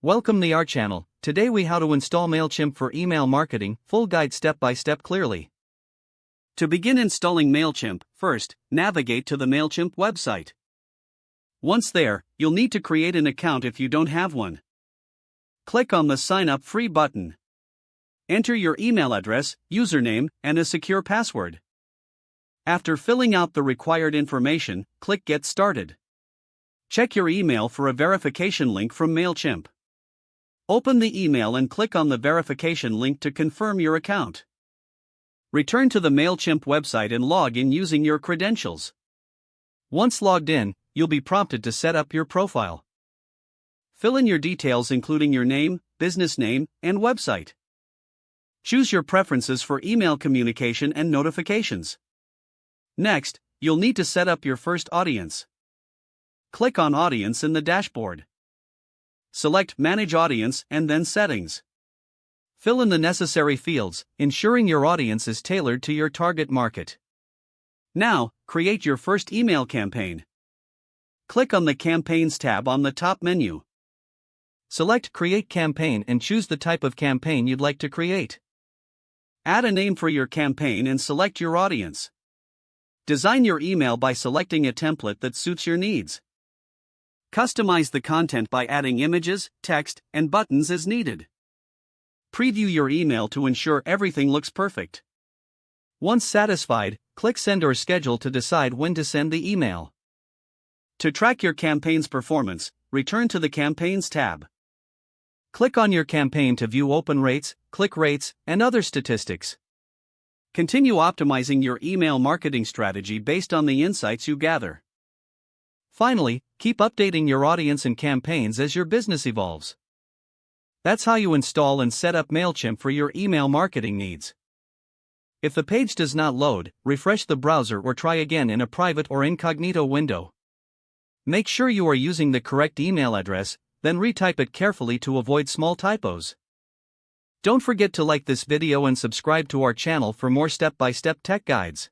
Welcome to our channel. Today we how to install Mailchimp for email marketing, full guide step by step clearly. To begin installing Mailchimp, first, navigate to the Mailchimp website. Once there, you'll need to create an account if you don't have one. Click on the Sign Up Free button. Enter your email address, username, and a secure password. After filling out the required information, click Get Started. Check your email for a verification link from Mailchimp. Open the email and click on the verification link to confirm your account. Return to the Mailchimp website and log in using your credentials. Once logged in, you'll be prompted to set up your profile. Fill in your details including your name, business name, and website. Choose your preferences for email communication and notifications. Next, you'll need to set up your first audience. Click on Audience in the dashboard. Select Manage Audience and then Settings. Fill in the necessary fields, ensuring your audience is tailored to your target market. Now, create your first email campaign. Click on the Campaigns tab on the top menu. Select Create Campaign and choose the type of campaign you'd like to create. Add a name for your campaign and select your audience. Design your email by selecting a template that suits your needs. Customize the content by adding images, text, and buttons as needed. Preview your email to ensure everything looks perfect. Once satisfied, click Send or Schedule to decide when to send the email. To track your campaign's performance, return to the Campaigns tab. Click on your campaign to view open rates, click rates, and other statistics. Continue optimizing your email marketing strategy based on the insights you gather. Finally, keep updating your audience and campaigns as your business evolves. That's how you install and set up Mailchimp for your email marketing needs. If the page does not load, refresh the browser or try again in a private or incognito window. Make sure you are using the correct email address, then retype it carefully to avoid small typos. Don't forget to like this video and subscribe to our channel for more step-by-step tech guides.